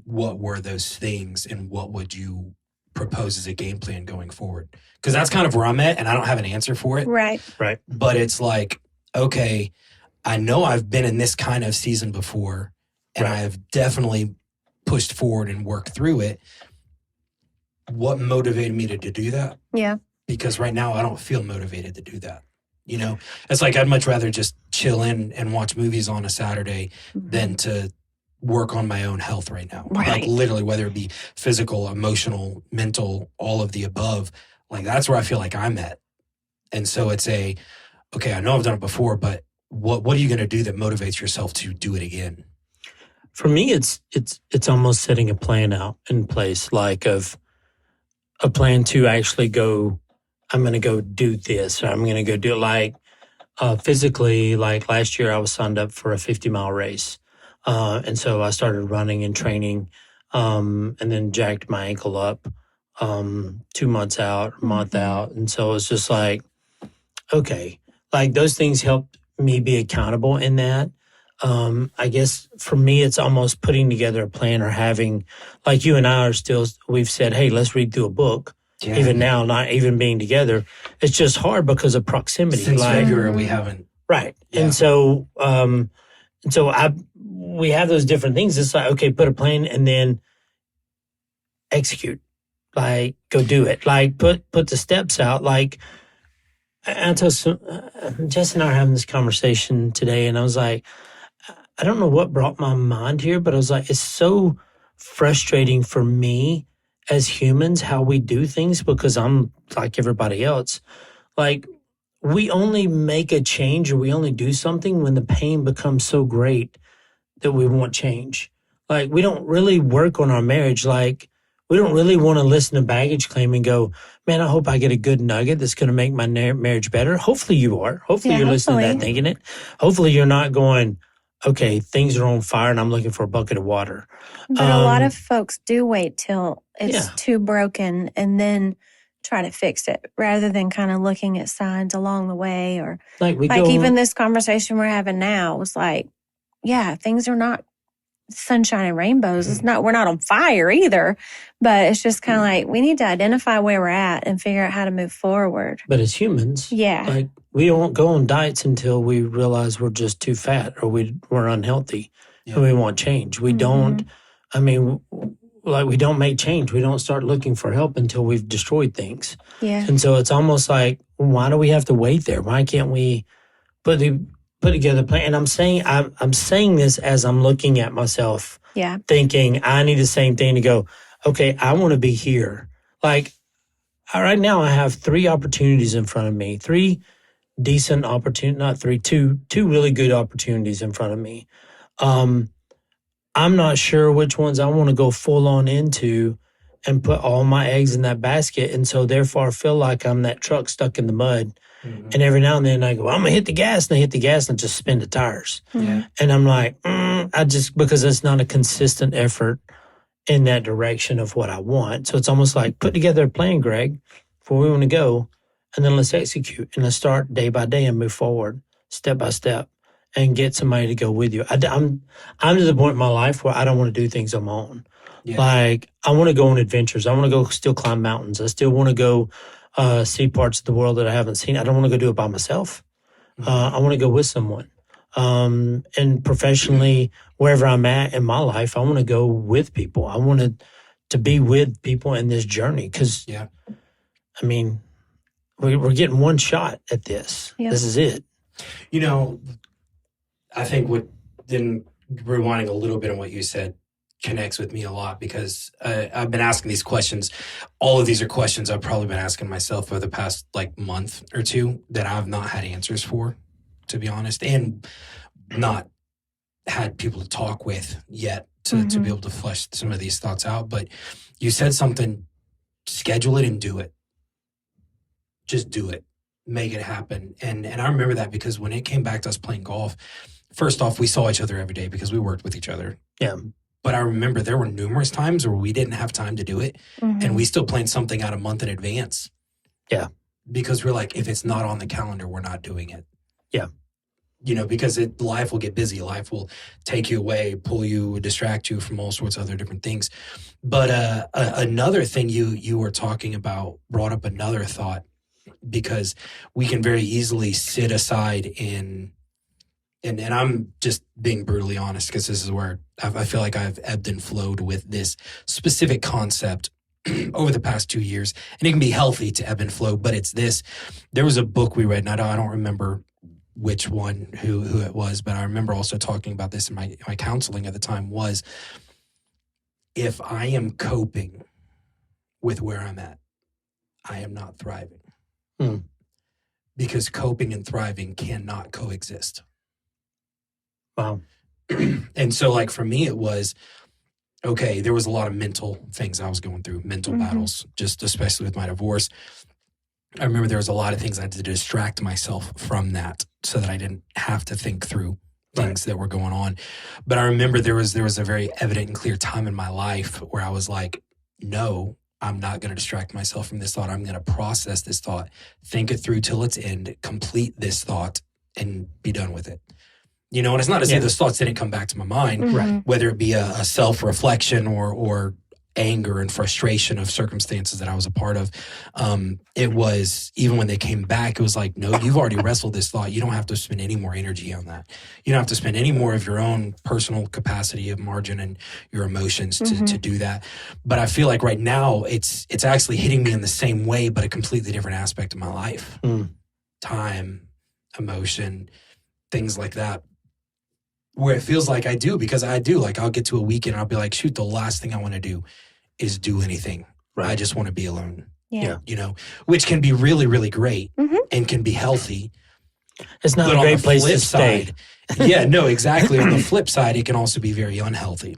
what were those things and what would you propose as a game plan going forward? Because that's kind of where I'm at and I don't have an answer for it. Right. But it's like, okay, I know I've been in this kind of season before and I have definitely pushed forward and worked through it. What motivated me to do that? Yeah. Because right now I don't feel motivated to do that. You know, it's like I'd much rather just chill in and watch movies on a Saturday than to work on my own health right now. Like literally, whether it be physical, emotional, mental, all of the above, like that's where I feel like I'm at. And so it's okay, I know I've done it before, but what are you going to do that motivates yourself to do it again? For me, it's almost setting a plan out in place, like of a plan to actually go, I'm going to go do this, or I'm going to go do it. Like physically, like last year I was signed up for a 50-mile race. And so I started running and training, and then jacked my ankle up 2 months out, a month out. And so it's just like, okay, like those things helped me be accountable in that. I guess for me, it's almost putting together a plan or having, like you and I are still, we've said, hey, let's read through a book. Yeah. Even now, not even being together, it's just hard because of proximity. Since February, we haven't. Right. Yeah. And so, we have those different things. It's like, okay, put a plan and then execute. Like, go do it. Like, put the steps out. Like, I tell Jess and I are having this conversation today, and I was like, I don't know what brought my mind here, but I was like, it's so frustrating for me as humans, how we do things, because I'm like everybody else. Like, we only make a change or we only do something when the pain becomes so great that we want change. Like, we don't really work on our marriage. Like, we don't really want to listen to baggage claim and go, man, I hope I get a good nugget that's going to make my marriage better. Hopefully you are. Hopefully you're listening to that, thinking it. Hopefully you're not going, okay, things are on fire and I'm looking for a bucket of water. But a lot of folks do wait till it's too broken and then try to fix it rather than kind of looking at signs along the way. Or like even this conversation we're having now was like, yeah, things are not sunshine and rainbows. It's not, we're not on fire either, but it's just kind of like, we need to identify where we're at and figure out how to move forward. But as humans, like, we don't go on diets until we realize we're just too fat or we're unhealthy and we want change. We don't, we don't make change. We don't start looking for help until we've destroyed things. Yeah. And so it's almost like, why do we have to wait there? Why can't we put together a plan? And I'm saying this as I'm looking at myself, thinking I need the same thing to go, okay, I want to be here. Like, right now I have 3 opportunities in front of me, 3 decent opportunities, not 3, 2 really good opportunities in front of me. I'm not sure which ones I want to go full on into and put all my eggs in that basket. And so therefore I feel like I'm that truck stuck in the mud. Mm-hmm. And every now and then I go, I'm going to hit the gas, and I hit the gas and just spin the tires. Mm-hmm. And I'm like, because it's not a consistent effort in that direction of what I want. So it's almost like, put together a plan, Greg, for where we want to go, and then let's execute and let's start day by day and move forward step by step and get somebody to go with you. I'm to the point in my life where I don't want to do things on my own. Yeah. Like, I want to go on adventures. I want to go still climb mountains. I still want to go see parts of the world that I haven't seen. I don't want to go do it by myself. Mm-hmm. I want to go with someone. And professionally, wherever I'm at in my life, I want to go with people. I want to be with people in this journey because, we're getting one shot at this. Yeah. This is it. I think rewinding a little bit on what you said connects with me a lot because I've been asking these questions. All of these are questions I've probably been asking myself over the past month or 2 that I've not had answers for, to be honest, and not had people to talk with yet to be able to flesh some of these thoughts out. But you said something, schedule it and do it. Just do it. Make it happen. And I remember that because when it came back to us playing golf, first off, we saw each other every day because we worked with each other. Yeah. But I remember there were numerous times where we didn't have time to do it. Mm-hmm. And we still planned something out a month in advance. Yeah. Because we're like, if it's not on the calendar, we're not doing it. Yeah. Because life will get busy. Life will take you away, pull you, distract you from all sorts of other different things. But another thing you were talking about brought up another thought, because we can very easily sit aside and I'm just being brutally honest because this is where I feel like I've ebbed and flowed with this specific concept over the past 2 years. And it can be healthy to ebb and flow, but it's this. There was a book we read, and I don't remember which one, who it was, but I remember also talking about this in my counseling at the time was, if I am coping with where I'm at, I am not thriving. Because coping and thriving cannot coexist. Wow. And so for me, it was, okay, there was a lot of mental things I was going through, mental battles, just especially with my divorce. I remember there was a lot of things I had to distract myself from that so that I didn't have to think through things that were going on. But I remember there was a very evident and clear time in my life where I was like, no, I'm not going to distract myself from this thought. I'm going to process this thought, think it through till its end, complete this thought, and be done with it. And it's not to say those thoughts didn't come back to my mind, whether it be a self-reflection or anger and frustration of circumstances that I was a part of. It was, even when they came back, it was like, no, you've already wrestled this thought. You don't have to spend any more energy on that. You don't have to spend any more of your own personal capacity of margin and your emotions to do that. But I feel like right now it's actually hitting me in the same way, but a completely different aspect of my life. Time, emotion, things like that. Where it feels like I do, because I do. I'll get to a weekend and I'll be like, shoot, the last thing I want to do is do anything I just want to be alone. Yeah. You know, which can be really, really great Mm-hmm. and can be healthy. It's not a great place to stay. Yeah, no, exactly. On the flip side, it can also be very unhealthy.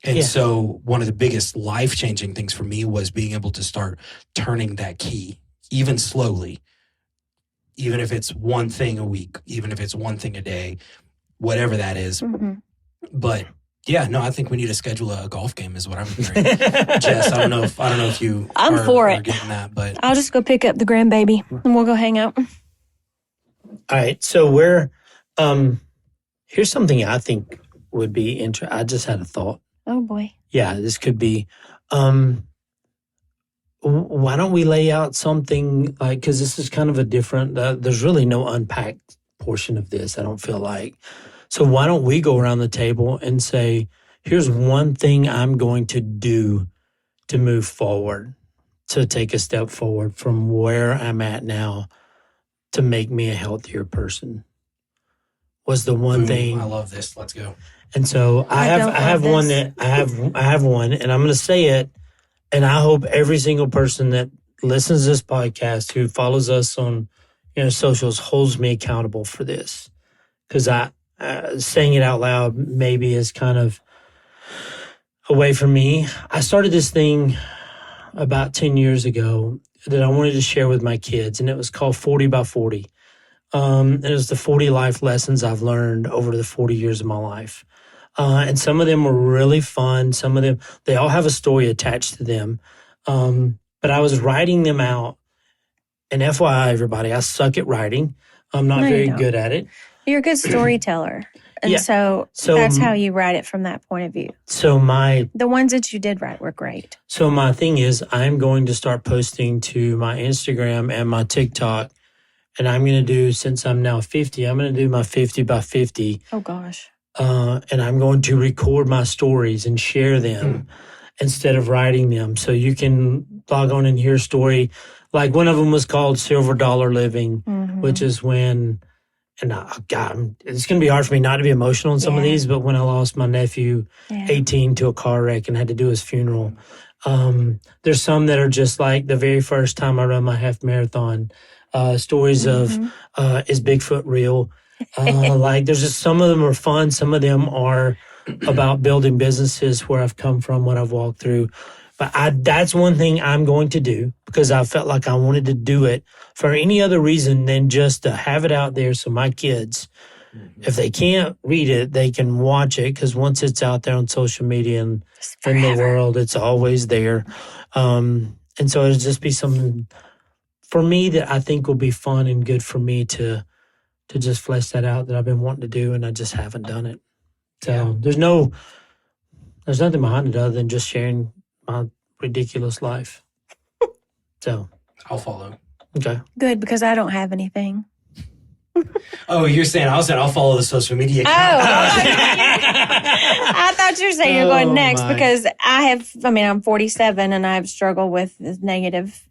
And so one of the biggest life-changing things for me was being able to start turning that key, even slowly, even if it's one thing a week, even if it's one thing a day, whatever that is. Mm-hmm. But yeah, no, I think we need to schedule a golf game is what I'm hearing. Jess, I don't know if you I'm for it. are getting that, but I'll just go pick up the grandbaby and we'll go hang out. All right. So here's something I think would be interesting. I just had a thought. Oh boy. Yeah, this could be, why don't we lay out something like, because this is kind of a different, there's really no unpacked portion of this, I don't feel like. So why don't we go around the table and say, here's one thing I'm going to do to move forward, to take a step forward from where I'm at now to make me a healthier person. Was the one thing. I love this. Let's go. And so I have one, and I'm going to say it, and I hope every single person that listens to this podcast who follows us on socials holds me accountable for this, because saying it out loud maybe is kind of a way for me. I started this thing about 10 years ago that I wanted to share with my kids, and it was called 40 by 40. It was the 40 life lessons I've learned over the 40 years of my life. And some of them were really fun. Some of them, they all have a story attached to them. But I was writing them out. And FYI, everybody, I suck at writing. I'm not very good at it. You're a good storyteller. And so that's how you write it from that point of view. So the ones that you did write were great. So my thing is, I'm going to start posting to my Instagram and my TikTok. And I'm going to do, since I'm now 50, I'm going to do my 50 by 50. Oh, gosh. And I'm going to record my stories and share them instead of writing them. So you can log on and hear a story. Like one of them was called Silver Dollar Living, which is when, and God, it's going to be hard for me not to be emotional in some of these, but when I lost my nephew, 18, to a car wreck and had to do his funeral. There's some that are just like the very first time I ran my half marathon. Stories of is Bigfoot real? Like there's just, some of them are fun. Some of them are about building businesses, where I've come from, what I've walked through. But that's one thing I'm going to do, because I felt like I wanted to do it for any other reason than just to have it out there so my kids, if they can't read it, they can watch it, because once it's out there on social media and in the world, it's always there. And so it'll just be something for me that I think will be fun and good for me to just flesh that out, that I've been wanting to do, and I just haven't done it. So there's nothing behind it other than just sharing my ridiculous life. So I'll follow. Okay. Good, because I don't have anything. Oh, you're saying I'll follow the social media account. I thought you were saying you're going next, because I'm 47 and I've struggled with negative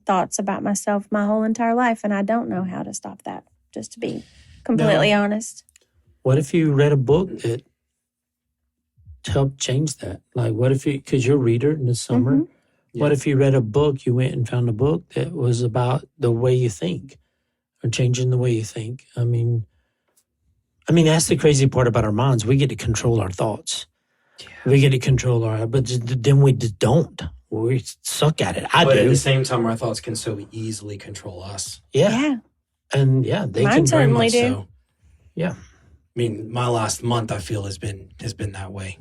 thoughts about myself my whole entire life, and I don't know how to stop that, just to be completely honest. What if you read a book that helped change that? Like, what if because you're a reader in the summer, what if you read a book, you went and found a book that was about the way you think, or changing the way you think? I mean, that's the crazy part about our minds. We get to control our thoughts. Yeah. We get to control but then we just don't. We suck at it. But at the same time, our thoughts can so easily control us. Yeah. And they Mine can very certainly much do. so. Yeah. I mean, my last month, I feel, has been that way.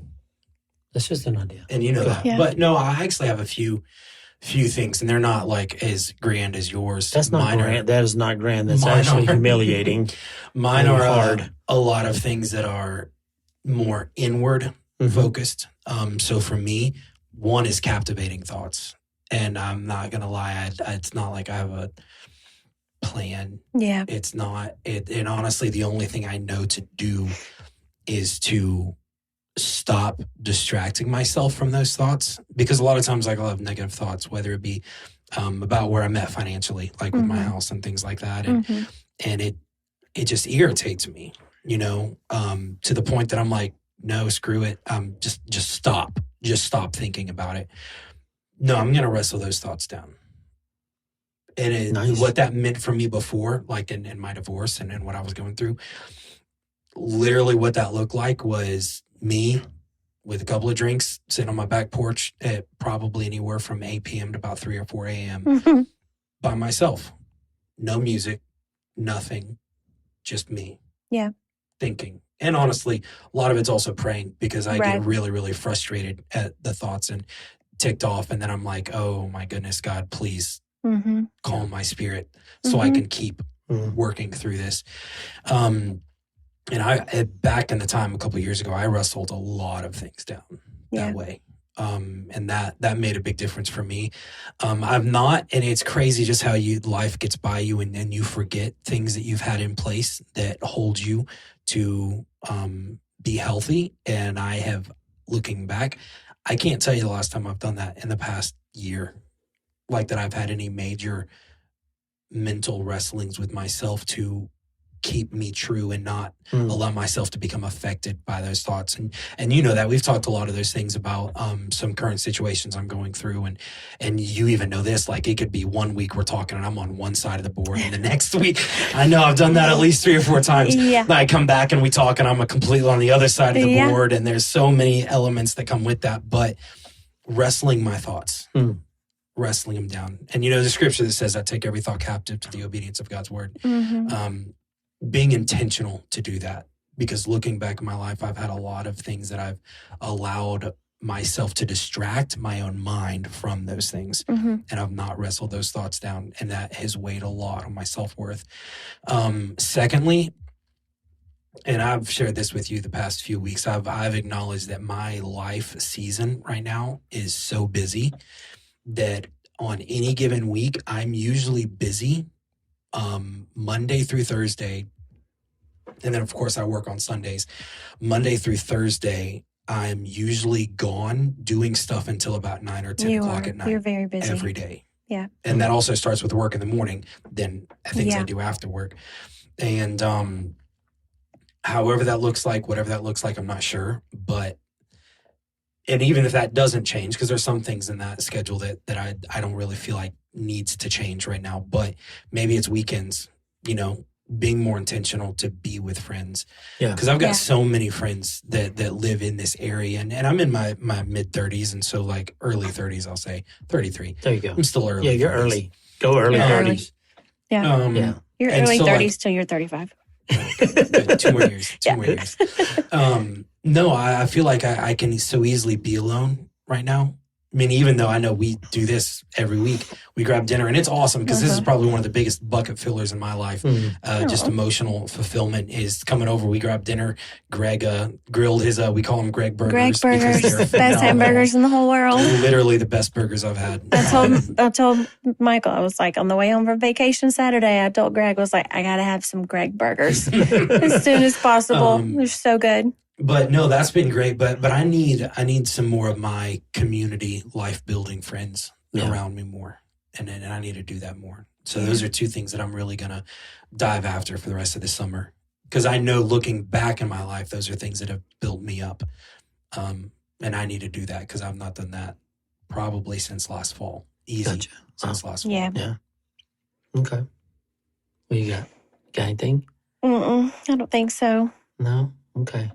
That's just an idea. And you know that. Yeah. But no, I actually have a few things, and they're not like as grand as yours. That's not grand. That is not grand. That's actually humiliating. Mine are hard. A lot of things that are more inward focused. So for me, one is captivating thoughts. And I'm not going to lie, it's not like I have a plan. Yeah. It's not. And honestly, the only thing I know to do is to stop distracting myself from those thoughts. Because a lot of times, like, I'll have negative thoughts, whether it be about where I'm at financially, like with my house and things like that. And it just irritates me, to the point that I'm like, no, screw it. Just stop. Just stop thinking about it. No, I'm going to wrestle those thoughts down. And Nice. what that meant for me before, like in my divorce and what I was going through, literally what that looked like was me with a couple of drinks sitting on my back porch at probably anywhere from 8 p.m. to about 3 or 4 a.m. By myself. No music, nothing, just me. Yeah. Thinking. And honestly, a lot of it's also praying because I Right. get really, really frustrated at the thoughts and ticked off. And then I'm like, oh my goodness, God, please calm my spirit so I can keep working through this. And back in the time, a couple of years ago, I wrestled a lot of things down that way. And that made a big difference for me. I've not, and it's crazy just how life gets by you and you forget things that you've had in place that hold you to be healthy. And I have, looking back, I can't tell you the last time I've done that in the past year, like that I've had any major mental wrestlings with myself to keep me true and not allow myself to become affected by those thoughts. And you know that we've talked a lot of those things about some current situations I'm going through. And you even know this, like it could be 1 week we're talking and I'm on one side of the board and the next week, I know I've done that at least 3 or 4 times. Yeah. I come back and we talk and I'm completely on the other side of the board. And there's so many elements that come with that, but wrestling my thoughts, wrestling them down. And you know, the scripture that says I take every thought captive to the obedience of God's word. Being intentional to do that, because looking back in my life, I've had a lot of things that I've allowed myself to distract my own mind from those things. And I've not wrestled those thoughts down. And that has weighed a lot on my self-worth. Secondly, and I've shared this with you the past few weeks, I've acknowledged that my life season right now is so busy that on any given week, I'm usually busy Monday through Thursday. And then, of course, I work on Sundays. Monday through Thursday, I'm usually gone doing stuff until about 9 or 10 o'clock at night. You're very busy. Every day. Yeah. And that also starts with work in the morning, then things I do after work. And however that looks like, whatever that looks like, I'm not sure. But, and even if that doesn't change, because there's some things in that schedule that I don't really feel like needs to change right now, but maybe it's weekends, you know, being more intentional to be with friends. Yeah. Because I've got so many friends that live in this area, and I'm in my mid 30s, and so like early 30s, I'll say 33. There you go. I'm still early. Yeah, you're 30s. Early. Go early 30s. Yeah. You're early 30s till you're 35. 2 more years. 2 more years. No, I feel like I can so easily be alone right now. I mean, even though I know we do this every week, we grab dinner, and it's awesome because this is probably one of the biggest bucket fillers in my life. Just emotional fulfillment is coming over. We grab dinner. Greg grilled his, we call them Greg burgers. Greg burgers, best hamburgers in the whole world. Literally the best burgers I've had. I told Michael, I was like, on the way home from vacation Saturday, I told Greg, I was like, I got to have some Greg burgers as soon as possible. They're so good. But no, that's been great. But I need some more of my community life building friends around me more, and I need to do that more. So those are 2 things that I'm really gonna dive after for the rest of the summer, because I know looking back in my life, those are things that have built me up, and I need to do that because I've not done that probably since last fall. Since last fall. Yeah. Okay. What you got? Got anything? I don't think so. No. Okay.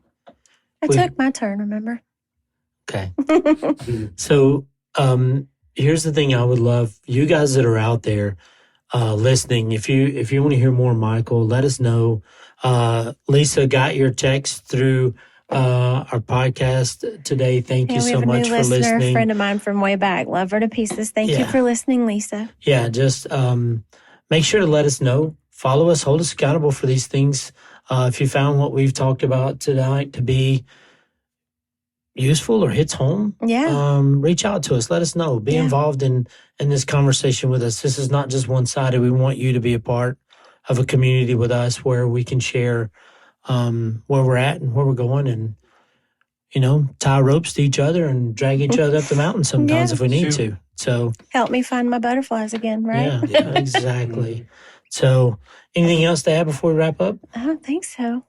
I took my turn, remember? Okay. So here's the thing I would love, you guys that are out there listening, if you want to hear more Michael, let us know. Lisa got your text through our podcast today. Thank you so much for listening. A friend of mine from way back. Love her to pieces. Thank you for listening, Lisa. Yeah, just make sure to let us know. Follow us, hold us accountable for these things. If you found what we've talked about tonight to be useful or hits home, reach out to us. Let us know. Be involved in this conversation with us. This is not just one-sided. We want you to be a part of a community with us where we can share where we're at and where we're going, and, you know, tie ropes to each other and drag each other up the mountain sometimes if we need to. So help me find my butterflies again, right? Yeah, exactly. So anything else to add before we wrap up? I don't think so.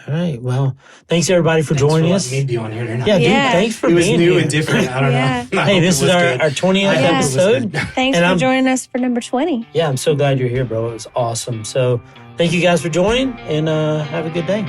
All right. Well, thanks everybody for joining us. Letting me be on here tonight. Yeah, Yeah. dude. Thanks for It was being new here. and different. I don't Yeah. know. I Hey, hope this it is was our good. 20th I hope it was episode. good. Thanks And for I'm- joining us for number 20. Yeah, I'm so glad you're here, bro. It was awesome. So thank you guys for joining, and have a good day.